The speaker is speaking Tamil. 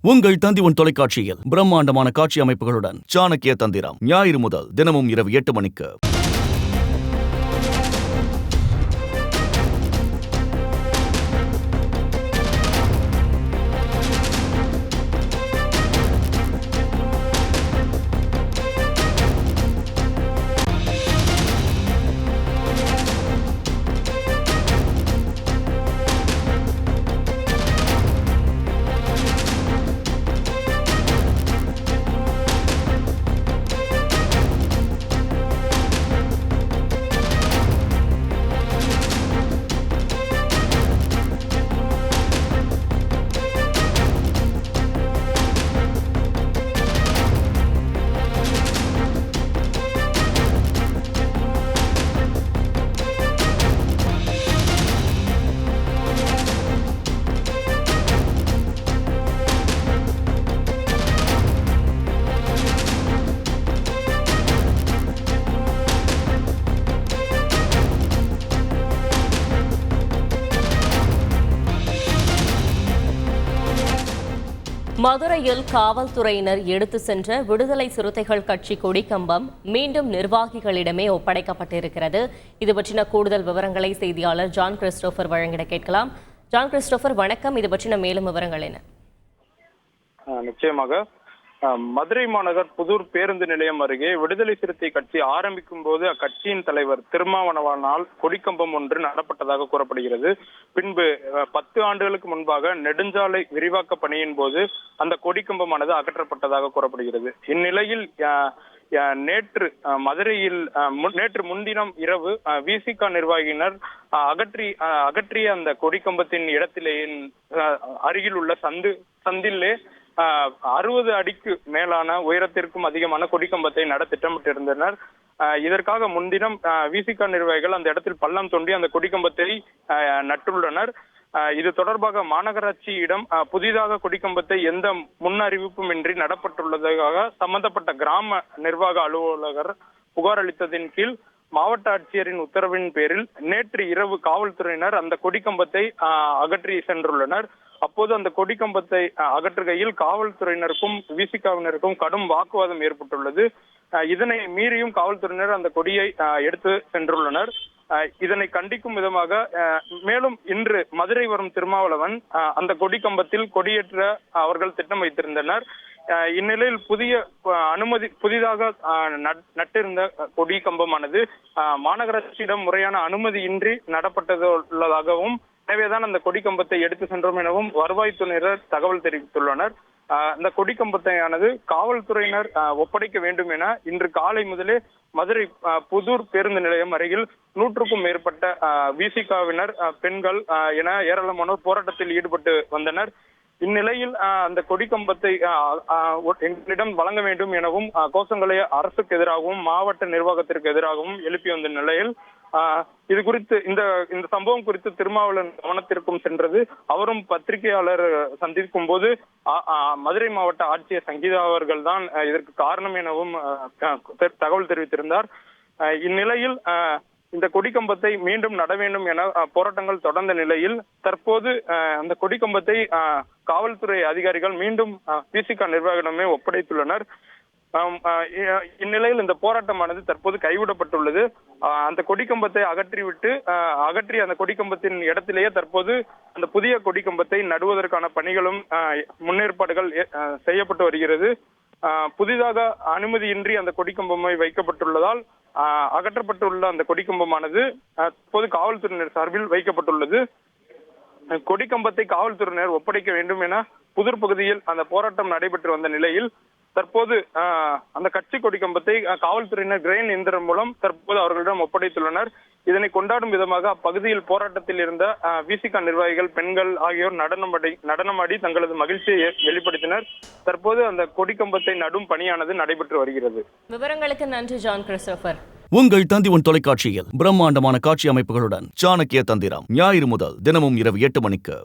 உங்கள் தந்தி தொலைக்காட்சியில் பிரம்மாண்டமான காட்சி அமைப்புகளுடன் சாணக்கிய தந்திரம் ஞாயிறு முதல் தினமும் இரவு 8 மணிக்கு. மதுரையில் காவல்துறையினர் எடுத்து சென்ற விடுதலை சிறுத்தைகள் கட்சி கொடிக்கம்பம் மீண்டும் நிர்வாகிகளிடமே ஒப்படைக்கப்பட்டிருக்கிறது. இது பற்றின கூடுதல் விவரங்களை செய்தியாளர் ஜான் கிறிஸ்டோபர் வழங்கிட கேட்கலாம். ஜான் கிறிஸ்டோபர், வணக்கம். இது பற்றின மேலும் விவரங்கள் என்ன? நிச்சயமாக மதுரை மாநகர் புதூர் பேருந்து நிலையம் அருகே விடுதலை சிறுத்தை கட்சி ஆரம்பிக்கும் போது அக்கட்சியின் தலைவர் திருமாவளவனால் கொடிக்கம்பம் ஒன்று நடப்பட்டதாக கூறப்படுகிறது. பின்பு 10 ஆண்டுகளுக்கு முன்பாக நெடுஞ்சாலை விரிவாக்க பணியின் போது அந்த கொடிக்கம்பமானது அகற்றப்பட்டதாக கூறப்படுகிறது. இந்நிலையில் நேற்று மதுரையில் நேற்று முன்தினம் இரவு விசிக நிர்வாகியினர் அகற்றிய அந்த கொடிக்கம்பத்தின் இடத்திலேயே அருகில் உள்ள சந்திலே 60 அடிக்கு மேலான உயரத்திற்கும் அதிகமான கொடிக்கம்பத்தை நட திட்டமிட்டிருந்தனர். இதற்காக முன்தினம் விசிக நிர்வாகிகள் அந்த இடத்தில் பள்ளம் தோண்டி அந்த கொடிக்கம்பத்தை நட்டுள்ளனர். இது தொடர்பாக மாநகராட்சியிடம் புதிதாக கொடிக்கம்பத்தை எந்த முன் அறிவிப்பும் இன்றி நடப்பட்டுள்ளதாக சம்பந்தப்பட்ட கிராம நிர்வாக அலுவலகர் புகார் அளித்ததின் கீழ் மாவட்ட ஆட்சியரின் உத்தரவின் பேரில் நேற்று இரவு காவல்துறையினர் அந்த கொடிக்கம்பத்தை அகற்றி சென்றுள்ளனர். அப்போது அந்த கொடிக்கம்பத்தை அகற்றுகையில் காவல்துறையினருக்கும் விசிகாவினருக்கும் கடும் வாக்குவாதம் ஏற்பட்டுள்ளது. இதனை மீறியும் காவல்துறையினர் அந்த கொடியை எடுத்து சென்றுள்ளனர். இதனை கண்டிக்கும் விதமாக மேலும் இன்று மதுரை வரும் திருமாவளவன் அந்த கொடிக்கம்பத்தில் கொடியேற்ற அவர்கள் திட்டம் வைத்திருந்தனர். இந்நிலையில் புதிதாக நட்டிருந்த கொடி கம்பமானது மாநகராட்சியிடம் முறையான அனுமதியின்றி நடப்பட்டுள்ளதாகவும், எனவேதான் அந்த கொடிக்கம்பத்தை எடுத்து சென்றோம் எனவும் வருவாய்த்துறையினர் தகவல் தெரிவித்துள்ளனர். அந்த கொடிக்கம்பத்தையானது காவல்துறையினர் ஒப்படைக்க வேண்டும் என இன்று காலை முதலே மதுரை புதூர் பேருந்து நிலையம் அருகில் 100க்கும் மேற்பட்ட விசிகாவினர், பெண்கள் என ஏராளமானோர் போராட்டத்தில் ஈடுபட்டு வந்தனர். இந்நிலையில் அந்த கொடிக்கம்பத்தை எங்களிடம் வழங்க வேண்டும் எனவும் கோஷங்களை அரசுக்கு எதிராகவும் மாவட்ட நிர்வாகத்திற்கு எதிராகவும் எழுப்பி வந்த நிலையில் இது குறித்து இந்த சம்பவம் குறித்து திருமாவளவன் கவனத்திற்கும் சென்றது. அவரும் பத்திரிகையாளர் சந்திக்கும் போது மதுரை மாவட்ட ஆட்சியர் சங்கீதா அவர்கள் தான் இதற்கு காரணம் எனவும் தகவல் தெரிவித்திருந்தார். இந்நிலையில் இந்த கொடிக்கம்பத்தை மீண்டும் நட வேண்டும் என போராட்டங்கள் தொடர்ந்த நிலையில் தற்போது அந்த கொடிக்கம்பத்தை காவல்துறை அதிகாரிகள் மீண்டும் விசிக நிர்வாகிடமே ஒப்படைத்துள்ளனர். இந்நிலையில் இந்த போராட்டமானது தற்போது கைவிடப்பட்டுள்ளது. அந்த கொடிக்கம்பத்தை அகற்றி அந்த கொடிக்கம்பத்தின் இடத்திலேயே தற்போது அந்த புதிய கொடிக்கம்பத்தை நடுவதற்கான பணிகளும் முன்னேற்பாடுகள் செய்யப்பட்டு வருகிறது. புதிதாக அனுமதியின்றி அந்த கொடிக்கம்பமை வைக்கப்பட்டுள்ளதால் அகற்றப்பட்டுள்ள அந்த கொடிக்கம்பமானது தற்போது காவல்துறையினர் சார்பில் வைக்கப்பட்டுள்ளது. கொடிக்கம்பத்தை காவல்துறையினர் ஒப்படைக்க வேண்டும் என புதூர் பகுதியில் அந்த போராட்டம் நடைபெற்று வந்த நிலையில் தற்போது அந்த கட்சி கொடிக்கம்பத்தை காவல்துறையினர் கிரெயின் இயந்திரம் மூலம் தற்போது அவர்களிடம் ஒப்படைத்துள்ளனர். இதனை கொண்டாடும் விதமாக அப்பகுதியில் போராட்டத்தில் இருந்த விசிக நிர்வாகிகள், பெண்கள் ஆகியோர் நடனமாடி தங்களது மகிழ்ச்சியை வெளிப்படுத்தினர். தற்போது அந்த கொடிக்கம்பத்தை நடும் பணியானது நடைபெற்று வருகிறது. விவரங்களுக்கு நன்றி ஜான் கிறிஸ்டோபர். உங்கள் தந்தி தொலைக்காட்சியில் பிரம்மாண்டமான காட்சி அமைப்புகளுடன் சாணக்கிய தந்திரம் ஞாயிறு முதல் தினமும் இரவு 8 மணிக்கு.